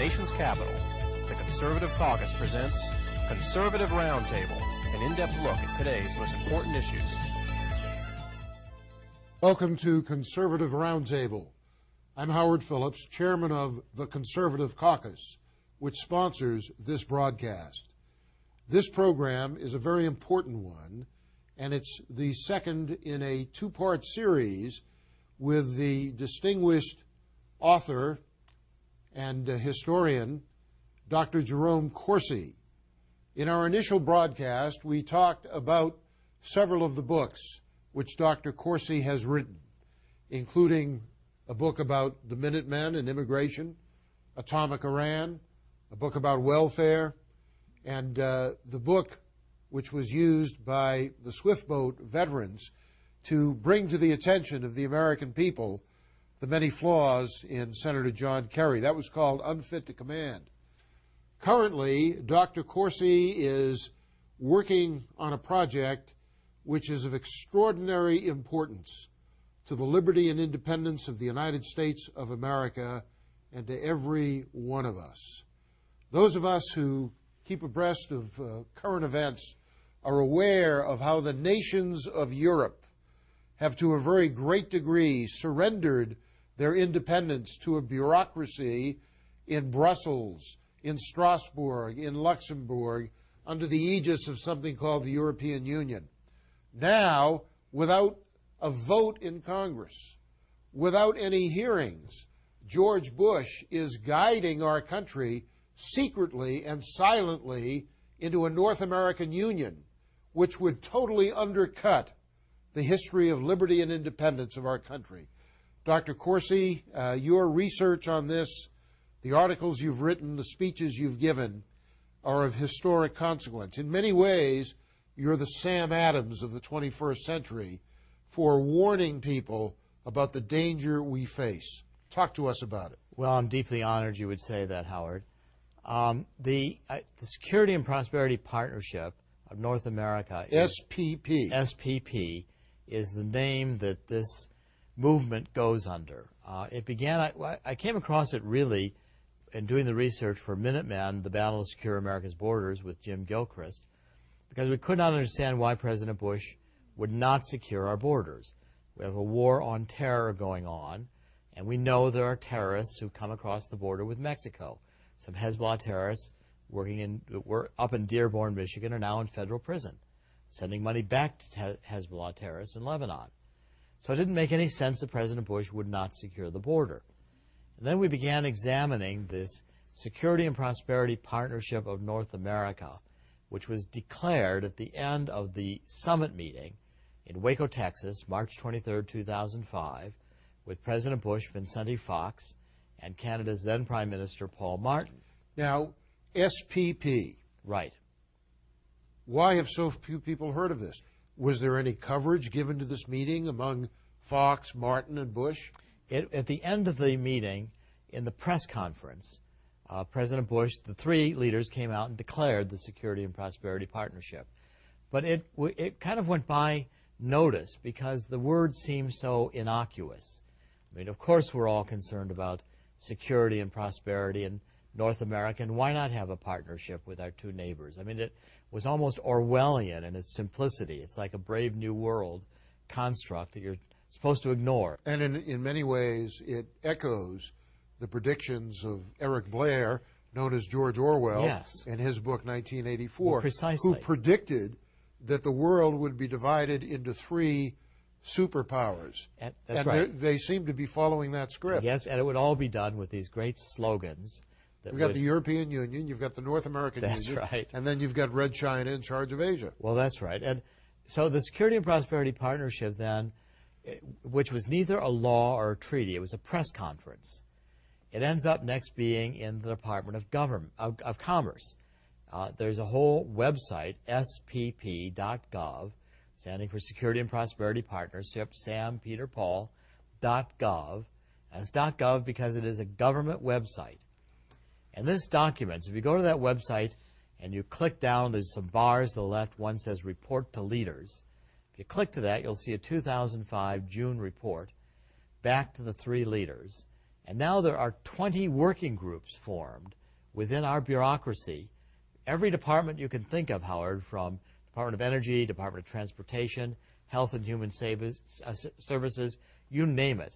nation's capital, the Conservative Caucus presents Conservative Roundtable, an in-depth look at today's most important issues. Welcome to Conservative Roundtable. I'm Howard Phillips, chairman of the Conservative Caucus, which sponsors this broadcast. This program is a very important one, and it's the second in a two-part series with the distinguished author and historian, Dr. Jerome Corsi. In our initial broadcast, we talked about several of the books which Dr. Corsi has written, including a book about the Minutemen and immigration, Atomic Iran, a book about welfare, and the book which was used by the Swiftboat veterans to bring to the attention of the American people the many flaws in Senator John Kerry. That was called Unfit to Command. Currently, Dr. Corsi is working on a project which is of extraordinary importance to the liberty and independence of the United States of America and to every one of us. Those of us who keep abreast of current events are aware of how the nations of Europe have to a very great degree surrendered their independence to a bureaucracy in Brussels, in Strasbourg, in Luxembourg, under the aegis of something called the European Union. Now, without a vote in Congress, without any hearings, George Bush is guiding our country secretly and silently into a North American Union, which would totally undercut the history of liberty and independence of our country. Dr. Corsi, your research on this, the articles you've written, the speeches you've given, are of historic consequence. In many ways, you're the Sam Adams of the 21st century for warning people about the danger we face. Talk to us about it. Well, I'm deeply honored you would say that, Howard. The Security and Prosperity Partnership of North America, SPP, is the name that this movement goes under. It began, I came across it really in doing the research for Minutemen, the Battle to Secure America's Borders with Jim Gilchrist, because we could not understand why President Bush would not secure our borders. We have a war on terror going on, and we know there are terrorists who come across the border with Mexico. Some Hezbollah terrorists were up in Dearborn, Michigan, are now in federal prison, sending money back to Hezbollah terrorists in Lebanon. So it didn't make any sense that President Bush would not secure the border. And then we began examining this Security and Prosperity Partnership of North America, which was declared at the end of the summit meeting in Waco, Texas, March 23, 2005, with President Bush, Vicente Fox, and Canada's then Prime Minister, Paul Martin. Now, SPP. Right. Why have so few people heard of this? Was there any coverage given to this meeting among Fox, Martin, and Bush? At the end of the meeting, in the press conference, President Bush, the three leaders came out and declared the Security and Prosperity Partnership. But it kind of went by notice because the word seemed so innocuous. I mean, of course, we're all concerned about security and prosperity in North America, and why not have a partnership with our two neighbors? I mean, it was almost Orwellian in its simplicity. It's like a Brave New World construct that you're supposed to ignore. And in many ways, it echoes the predictions of Eric Blair, known as George Orwell, yes, in his book 1984, well, precisely, who predicted that the world would be divided into three superpowers. That's right. They seem to be following that script. Yes, and it would all be done with these great slogans. We've got the European Union, you've got the North American Union. That's right. And then you've got Red China in charge of Asia. Well, that's right. And so the Security and Prosperity Partnership then, which was neither a law or a treaty, it was a press conference. It ends up next being in the Department of Commerce. There's a whole website, spp.gov, standing for Security and Prosperity Partnership, Sam Peter Paul, .gov. And it's .gov because it is a government website. And this document, if you go to that website and you click down, there's some bars to the left. One says Report to Leaders. If you click to that, you'll see a 2005 June report back to the three leaders. And now there are 20 working groups formed within our bureaucracy. Every department you can think of, Howard, from Department of Energy, Department of Transportation, Health and Human Services, you name it,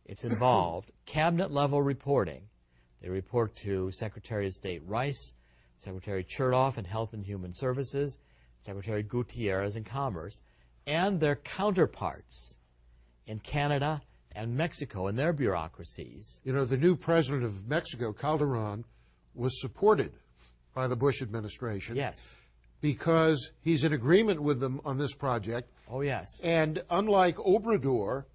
it's involved. Cabinet-level reporting. They report to Secretary of State Rice, Secretary Chertoff in Health and Human Services, Secretary Gutierrez in Commerce, and their counterparts in Canada and Mexico in their bureaucracies. You know, the new president of Mexico, Calderon, was supported by the Bush administration. Yes. Because he's in agreement with them on this project. Oh, yes. And unlike Obrador,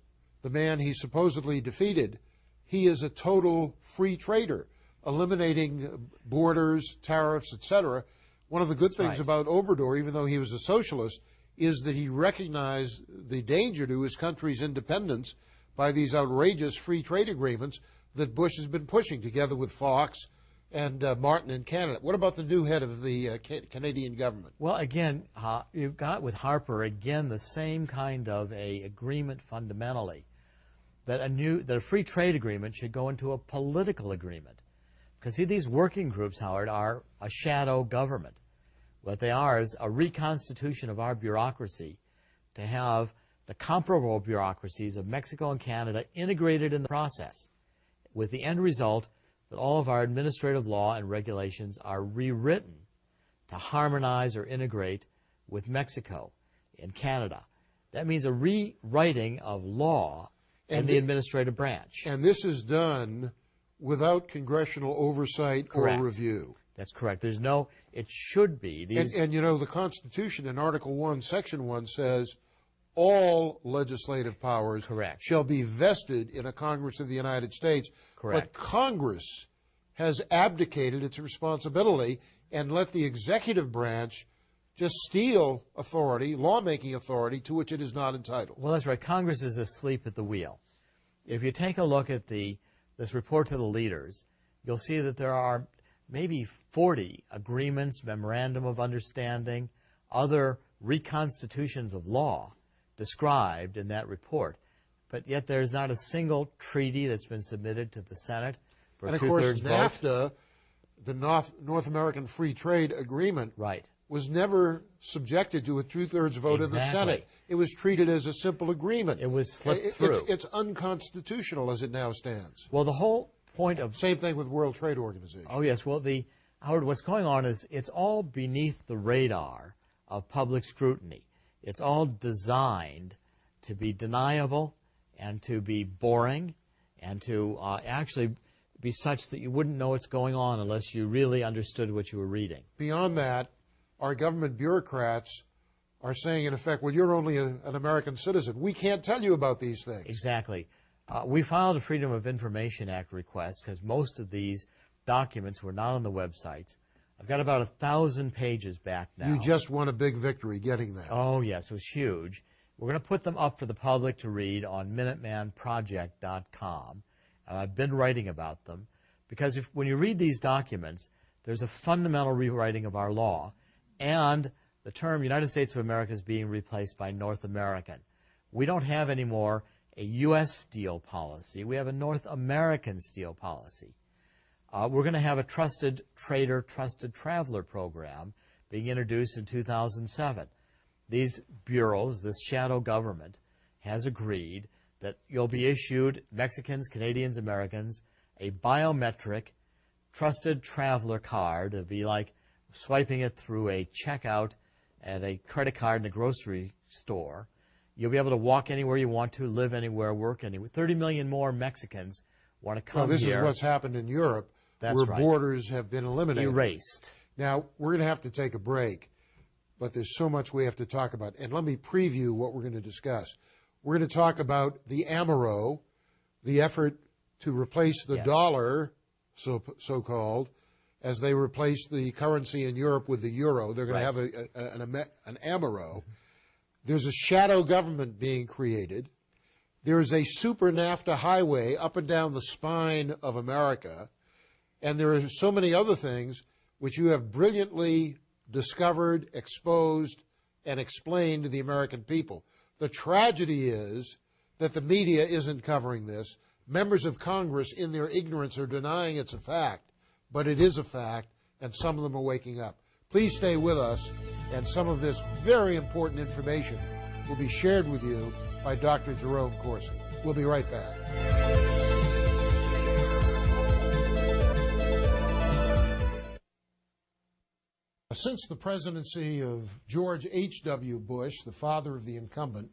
the man he supposedly defeated, he is a total free trader, eliminating borders, tariffs, etc. One of the good things about Obrador, even though he was a socialist, is that he recognized the danger to his country's independence by these outrageous free trade agreements that Bush has been pushing together with Fox and Martin in Canada. What about the new head of the Canadian government? Well, again, you've got with Harper, again, the same kind of a agreement fundamentally, that a free trade agreement should go into a political agreement. Because, see, these working groups, Howard, are a shadow government. What they are is a reconstitution of our bureaucracy to have the comparable bureaucracies of Mexico and Canada integrated in the process, with the end result that all of our administrative law and regulations are rewritten to harmonize or integrate with Mexico and Canada. That means a rewriting of law in the administrative branch. And this is done without congressional oversight or review. That's correct. There's no, it should be. And you know, the Constitution in Article 1, Section 1 says all legislative powers shall be vested in a Congress of the United States. But Congress has abdicated its responsibility and let the executive branch just steal authority, lawmaking authority, to which it is not entitled. Well, that's right. Congress is asleep at the wheel. If you take a look at this report to the leaders, you'll see that there are maybe 40 agreements, memorandum of understanding, other reconstitutions of law described in that report. But yet there's not a single treaty that's been submitted to the Senate for a two-thirds vote. And of course, NAFTA, the North American Free Trade Agreement, was never subjected to a two-thirds vote in the Senate. It was treated as a simple agreement. It was slipped through. It's unconstitutional as it now stands. Well, the whole point of... Same thing with World Trade Organization. Oh, yes. Well, Howard, what's going on is it's all beneath the radar of public scrutiny. It's all designed to be deniable and to be boring and to actually be such that you wouldn't know what's going on unless you really understood what you were reading. Beyond that, our government bureaucrats are saying, in effect, well, you're only an American citizen. We can't tell you about these things. Exactly. We filed a Freedom of Information Act request because most of these documents were not on the websites. I've got about 1,000 pages back now. You just won a big victory getting that. Oh, yes, it was huge. We're going to put them up for the public to read on minutemanproject.com, and I've been writing about them because when you read these documents, there's a fundamental rewriting of our law, and the term United States of America is being replaced by North American. We don't have anymore a U.S. steel policy. We have a North American steel policy. We're going to have a trusted trader, trusted traveler program being introduced in 2007. These bureaus, this shadow government, has agreed that you'll be issued, Mexicans, Canadians, Americans, a biometric trusted traveler card. It'll be like swiping it through a checkout at a credit card in a grocery store. You'll be able to walk anywhere you want to, live anywhere, work anywhere. 30 million more Mexicans want to come here. Well, this is what's happened in Europe, where borders have been eliminated. Erased. Now, we're going to have to take a break, but there's so much we have to talk about. And let me preview what we're going to discuss. We're going to talk about the AMERO, the effort to replace the dollar, so-called, as they replace the currency in Europe with the euro. They're going to have an AMERO. There's a shadow government being created. There's a super NAFTA highway up and down the spine of America. And there are so many other things which you have brilliantly discovered, exposed, and explained to the American people. The tragedy is that the media isn't covering this. Members of Congress, in their ignorance, are denying it's a fact, but it is a fact, and some of them are waking up. Please stay with us, and some of this very important information will be shared with you by Dr. Jerome Corsi. We'll be right back. Since the presidency of George H.W. Bush, the father of the incumbent,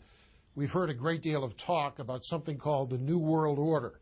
we've heard a great deal of talk about something called the New World Order.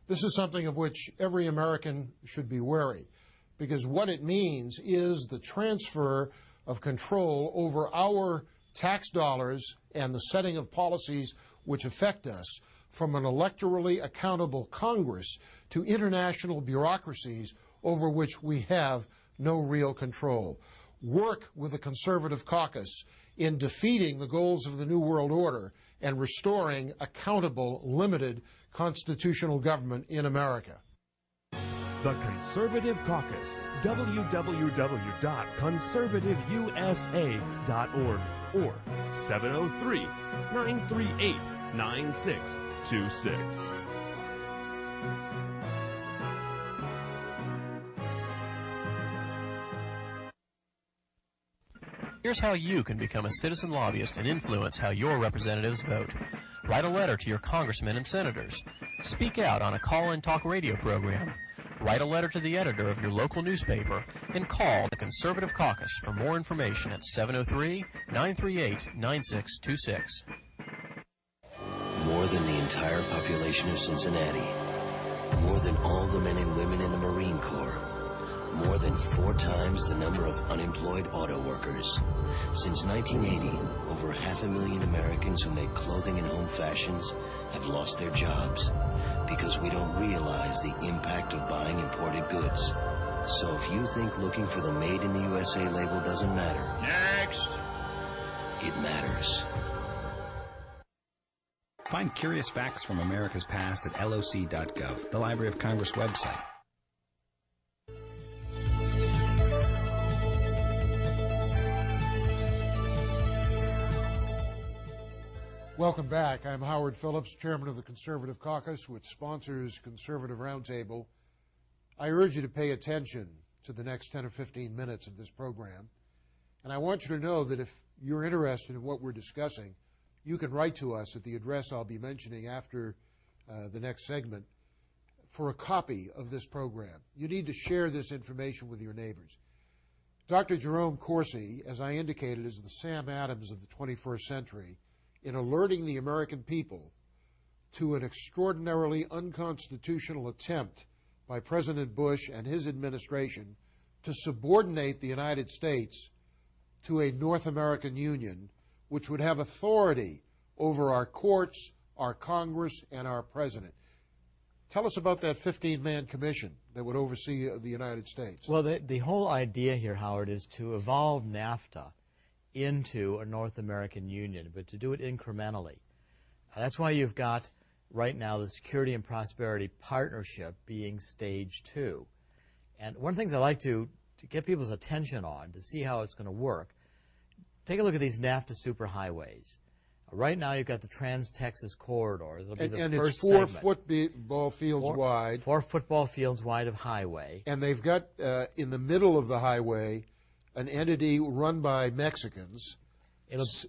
This is something of which every American should be wary, because what it means is the transfer of control over our tax dollars and the setting of policies which affect us from an electorally accountable Congress to international bureaucracies over which we have no real control. Work with the Conservative Caucus in defeating the goals of the New World Order and restoring accountable, limited constitutional government in America. The Conservative Caucus, www.conservativeusa.org or 703-938-9626. Here's how you can become a citizen lobbyist and influence how your representatives vote. Write a letter to your congressmen and senators. Speak out on a call-in talk radio program. Write a letter to the editor of your local newspaper and call the Conservative Caucus for more information at 703-938-9626. More than the entire population of Cincinnati. More than all the men and women in the Marine Corps. More than 4 times the number of unemployed auto workers. Since 1980, over 500,000 Americans who make clothing and home fashions have lost their jobs because we don't realize the impact of buying imported goods. So if you think looking for the Made in the USA label doesn't matter, next, it matters. Find curious facts from America's past at loc.gov, the Library of Congress website. Welcome back. I'm Howard Phillips, chairman of the Conservative Caucus, which sponsors Conservative Roundtable. I urge you to pay attention to the next 10 or 15 minutes of this program. And I want you to know that if you're interested in what we're discussing, you can write to us at the address I'll be mentioning after the next segment for a copy of this program. You need to share this information with your neighbors. Dr. Jerome Corsi, as I indicated, is the Sam Adams of the 21st century in alerting the American people to an extraordinarily unconstitutional attempt by President Bush and his administration to subordinate the United States to a North American Union, which would have authority over our courts, our Congress, and our president. Tell us about that 15-man commission that would oversee the United States. Well, the whole idea here, Howard, is to evolve NAFTA into a North American Union, but to do it incrementally. That's why you've got right now the Security and Prosperity Partnership being stage 2. And one of the things I like to get people's attention on to see how it's going to work, take a look at these NAFTA superhighways. Right now you've got the Trans-Texas Corridor. That'll be the first it's 4 segment. football fields wide. 4 football fields wide of highway. And they've got in the middle of the highway an entity run by Mexicans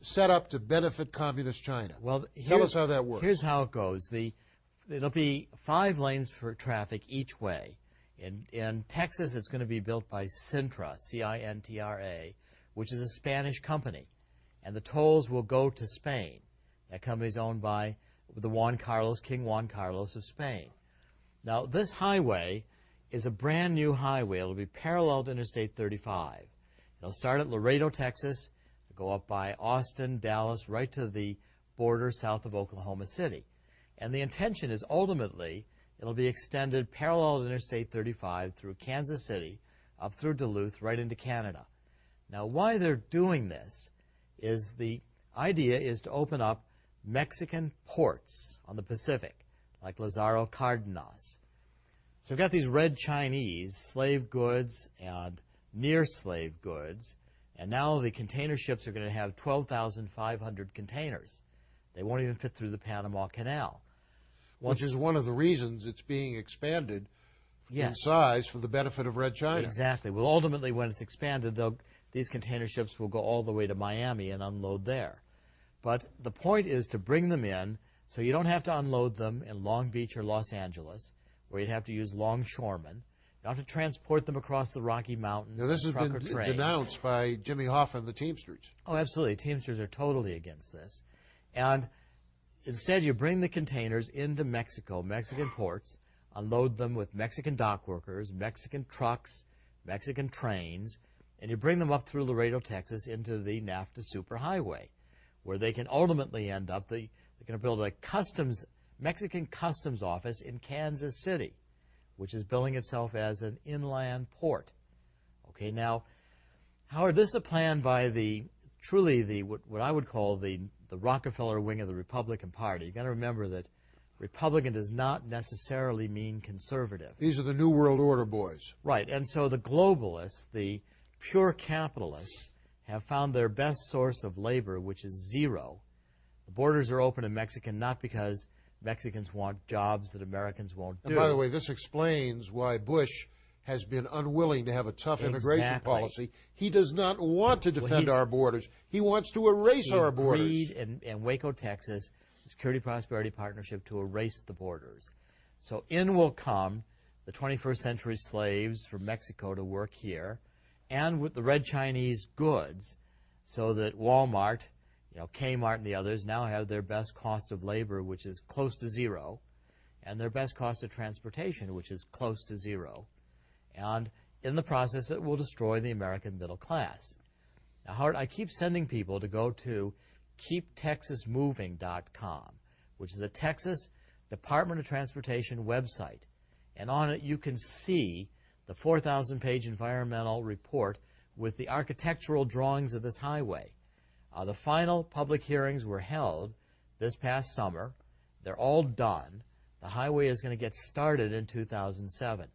set up to benefit Communist China. Well, tell us how that works. Here's how it goes. It'll be 5 lanes for traffic each way. In Texas, it's going to be built by Cintra, C-I-N-T-R-A, which is a Spanish company. And the tolls will go to Spain. That company is owned by King Juan Carlos of Spain. Now, this highway is a brand new highway. It'll be parallel to Interstate 35. It'll start at Laredo, Texas, go up by Austin, Dallas, right to the border south of Oklahoma City. And the intention is ultimately it'll be extended parallel to Interstate 35 through Kansas City, up through Duluth, right into Canada. Now, why they're doing this is the idea is to open up Mexican ports on the Pacific, like Lazaro Cardenas. So we've got these red Chinese, slave goods and near slave goods, and now the container ships are going to have 12,500 containers. They won't even fit through the Panama Canal. which is one of the reasons it's being expanded in size for the benefit of Red China. Exactly. Well, ultimately, when it's expanded, these container ships will go all the way to Miami and unload there. But the point is to bring them in so you don't have to unload them in Long Beach or Los Angeles, where you'd have to use longshoremen. You don't have to transport them across the Rocky Mountains. Now, this has been denounced by Jimmy Hoffa and the Teamsters. Oh, absolutely. Teamsters are totally against this. And instead, you bring the containers into Mexico, Mexican ports, unload them with Mexican dock workers, Mexican trucks, Mexican trains, and you bring them up through Laredo, Texas, into the NAFTA superhighway, where they can ultimately end up, they're going to build a Mexican customs office in Kansas City, which is billing itself as an inland port. Okay, now, Howard, this is a plan by what I would call the Rockefeller wing of the Republican Party. You've got to remember that Republican does not necessarily mean conservative. These are the New World Order boys. Right, and so the globalists, the pure capitalists, have found their best source of labor, which is zero. The borders are open to Mexican not because Mexicans want jobs that Americans won't do. And by the way, this explains why Bush has been unwilling to have a tough immigration policy. He does not want to defend our borders. He wants to erase our borders. He agreed in Waco, Texas, Security Prosperity Partnership to erase the borders. So in will come the 21st century slaves from Mexico to work here, and with the red Chinese goods, so that Walmart, Kmart and the others now have their best cost of labor, which is close to zero, and their best cost of transportation, which is close to zero. And in the process, it will destroy the American middle class. Now, Howard, I keep sending people to go to keeptexasmoving.com, which is a Texas Department of Transportation website. And on it, you can see the 4,000-page environmental report with the architectural drawings of this highway. The final public hearings were held this past summer. They're all done. The highway is going to get started in 2007.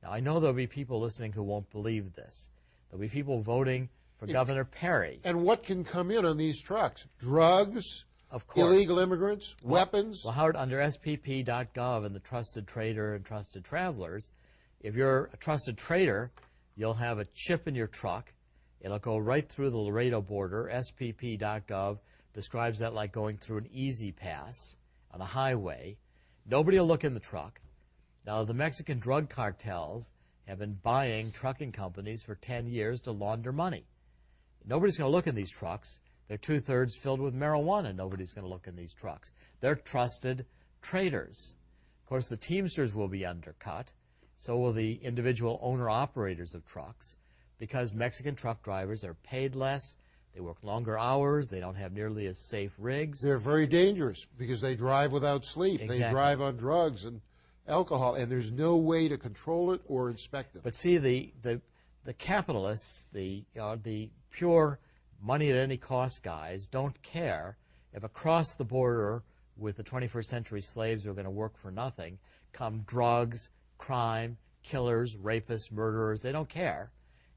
Now, I know there'll be people listening who won't believe this. There'll be people voting for Governor Perry. And what can come in on these trucks? Drugs, of course, illegal immigrants, weapons? Well, Howard, under SPP.gov and the Trusted Trader and Trusted Travelers, if you're a trusted trader, you'll have a chip in your truck. It'll go right through the Laredo border. SPP.gov describes that like going through an easy pass on a highway. Nobody will look in the truck. Now, the Mexican drug cartels have been buying trucking companies for 10 years to launder money. Nobody's going to look in these trucks. They're two-thirds filled with marijuana. Nobody's going to look in these trucks. They're trusted traders. Of course, the Teamsters will be undercut. So will the individual owner-operators of trucks, because Mexican truck drivers are paid less, they work longer hours, they don't have nearly as safe rigs. They're very dangerous because they drive without sleep. Exactly. They drive on drugs and alcohol, and there's no way to control it or inspect them. But see, the capitalists, the pure money-at-any-cost guys, don't care if across the border with the 21st century slaves who are going to work for nothing come drugs, crime, killers, rapists, murderers. They don't care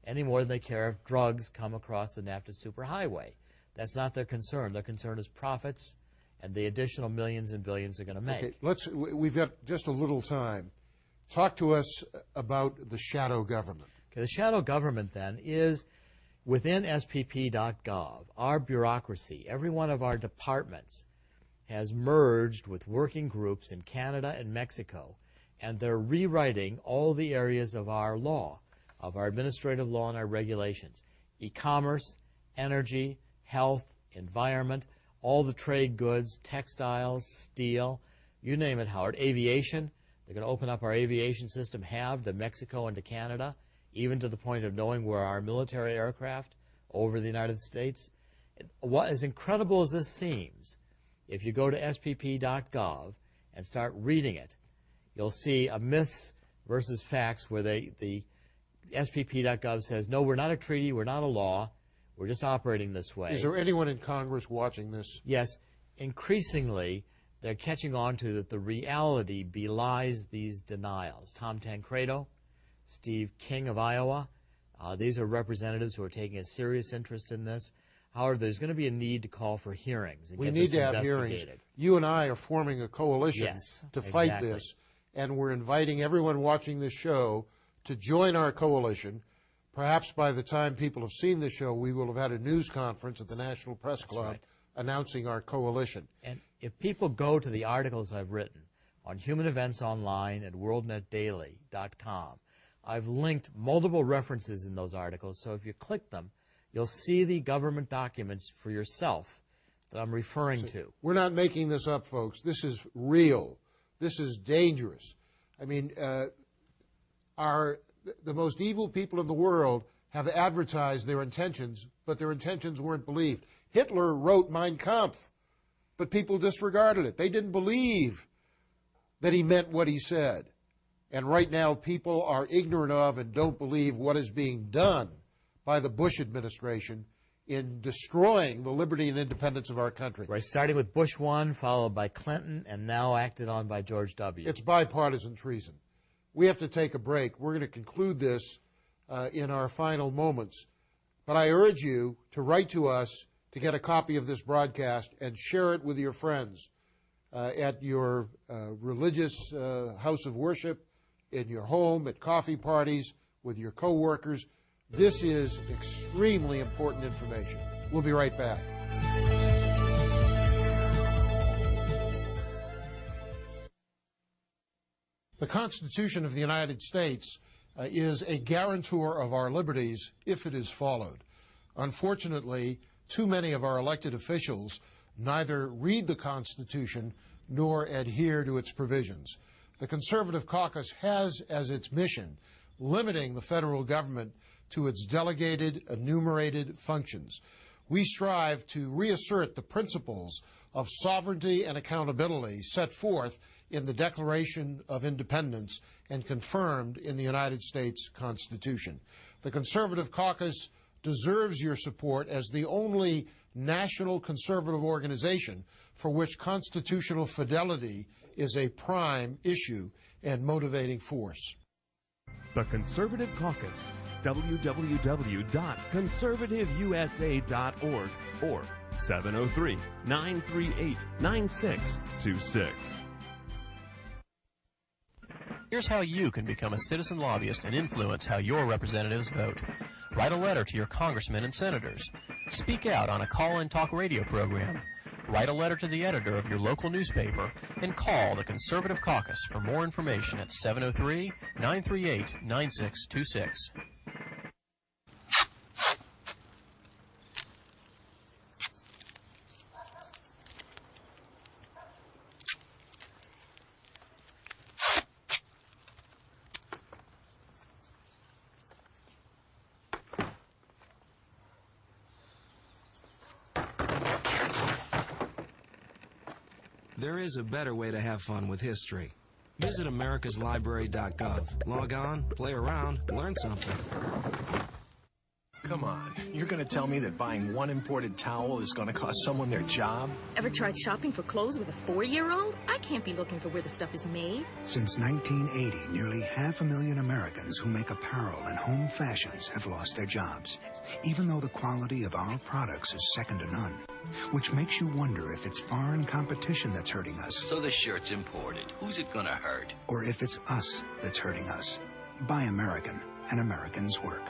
any more than they care if drugs come across the NAFTA superhighway. That's not their concern. Their concern is profits and the additional millions and billions they're going to make. Okay, we've got just a little time. Talk to us about the shadow government. Okay, the shadow government, then, is within SPP.gov. Our bureaucracy, every one of our departments, has merged with working groups in Canada and Mexico, and they're rewriting all the areas of our law, of our administrative law and our regulations. E-commerce, energy, health, environment, all the trade goods, textiles, steel, you name it, Howard. Aviation, they're going to open up our aviation system, to Mexico and to Canada, even to the point of knowing where our military aircraft over the United States. As incredible as this seems, if you go to SPP.gov and start reading it, you'll see a myths versus facts where the SPP.gov says, no, we're not a treaty, we're not a law, we're just operating this way. Is there anyone in Congress watching this? Yes. Increasingly, they're catching on to that the reality belies these denials. Tom Tancredo, Steve King of Iowa, these are representatives who are taking a serious interest in this. Howard, there's going to be a need to call for hearings. And we get need this to have hearings. investigated. You and I are forming a coalition Yes, to fight exactly. this, and we're inviting everyone watching this show to join our coalition. Perhaps by the time people have seen this show, we will have had a news conference at the National Press Club right. announcing our coalition. And if people go to the articles I've written on Human Events Online at worldnetdaily.com, I've linked multiple references in those articles, so if you click them, you'll see the government documents for yourself that I'm referring to. We're not making this up, folks. This is real. This is dangerous. I mean, the most evil people in the world have advertised their intentions, but their intentions weren't believed. Hitler wrote Mein Kampf, but people disregarded it. They didn't believe that he meant what he said. And right now, people are ignorant of and don't believe what is being done by the Bush administration in destroying the liberty and independence of our country. Right, starting with Bush 1, followed by Clinton, and now acted on by George W. It's bipartisan treason. We have to take a break. We're going to conclude this in our final moments. But I urge you to write to us to get a copy of this broadcast and share it with your friends at your religious house of worship, in your home, at coffee parties, with your coworkers. This is extremely important information. We'll be right back. The Constitution of the United States is a guarantor of our liberties if it is followed. Unfortunately, too many of our elected officials neither read the Constitution nor adhere to its provisions. The Conservative Caucus has as its mission limiting the federal government to its delegated, enumerated functions. We strive to reassert the principles of sovereignty and accountability set forth in the Declaration of Independence and confirmed in the United States Constitution. The Conservative Caucus deserves your support as the only national conservative organization for which constitutional fidelity is a prime issue and motivating force. The Conservative Caucus, www.conservativeusa.org or 703-938-9626. Here's how you can become a citizen lobbyist and influence how your representatives vote. Write a letter to your congressmen and senators. Speak out on a call-in talk radio program. Write a letter to the editor of your local newspaper and call the Conservative Caucus for more information at 703-938-9626. There is a better way to have fun with history. Visit americaslibrary.gov. Log on, play around, learn something. Come on, you're going to tell me that buying one imported towel is going to cost someone their job? Ever tried shopping for clothes with a 4-year-old? I can't be looking for where the stuff is made. Since 1980, nearly 500,000 Americans who make apparel and home fashions have lost their jobs, even though the quality of our products is second to none, which makes you wonder if it's foreign competition that's hurting us. So the shirt's imported. Who's it gonna hurt? Or if it's us that's hurting us. Buy American, and Americans work.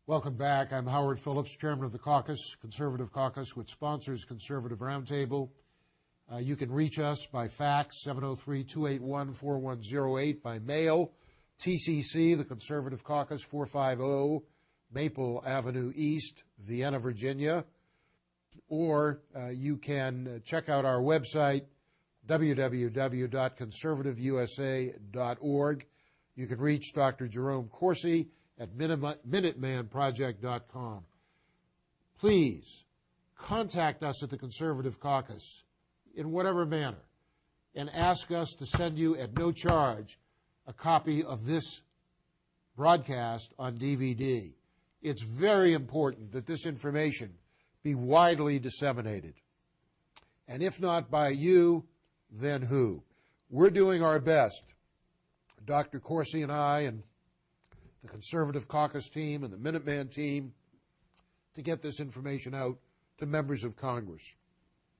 Welcome back. I'm Howard Phillips, chairman of the caucus, Conservative Caucus, which sponsors Conservative Roundtable. You can reach us by fax, 703-281-4108, by mail, TCC, the Conservative Caucus, 450 Maple Avenue East, Vienna, Virginia. Or you can check out our website, www.conservativeusa.org. You can reach Dr. Jerome Corsi at minutemanproject.com. Please contact us at the Conservative Caucus in whatever manner and ask us to send you at no charge a copy of this broadcast on DVD. It's very important that this information be widely disseminated. And if not by you, then who? We're doing our best. Dr. Corsi and I and the Conservative Caucus team and the Minuteman team to get this information out to members of Congress,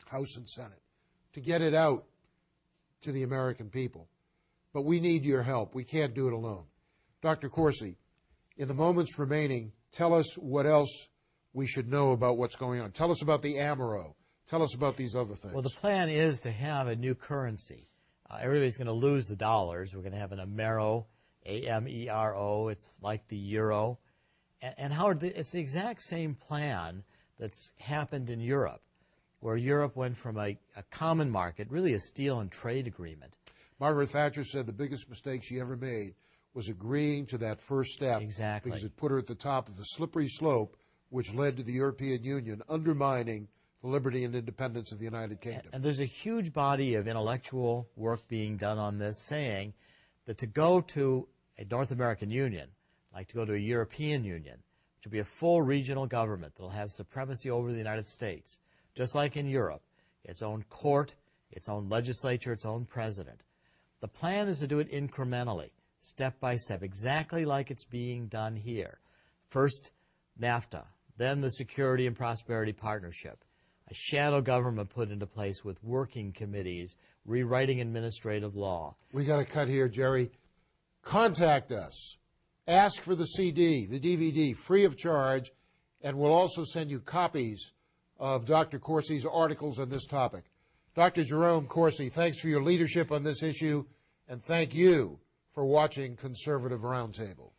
House and Senate, to get it out to the American people. But we need your help. We can't do it alone. Dr. Corsi, in the moments remaining, tell us what else we should know about what's going on. Tell us about the Amero. Tell us about these other things. Well, the plan is to have a new currency. Everybody's going to lose the dollars. We're going to have an Amero, A-M-E-R-O. It's like the euro. And Howard, it's the exact same plan that's happened in Europe, where Europe went from a common market, really a steel and trade agreement. Margaret Thatcher said the biggest mistake she ever made was agreeing to that first step. Exactly. Because it put her at the top of a slippery slope, which led to the European Union undermining the liberty and independence of the United Kingdom. And there's a huge body of intellectual work being done on this, saying that to go to a North American Union, like to go to a European Union, which will be a full regional government that will have supremacy over the United States, just like in Europe, its own court, its own legislature, its own president. The plan is to do it incrementally, step by step, exactly like it's being done here. First, NAFTA, then the Security and Prosperity Partnership, a shadow government put into place with working committees, rewriting administrative law. We got to cut here, Jerry. Contact us. Ask for the CD, the DVD, free of charge, and we'll also send you copies of Dr. Corsi's articles on this topic. Dr. Jerome Corsi, thanks for your leadership on this issue, and thank you for watching Conservative Roundtable.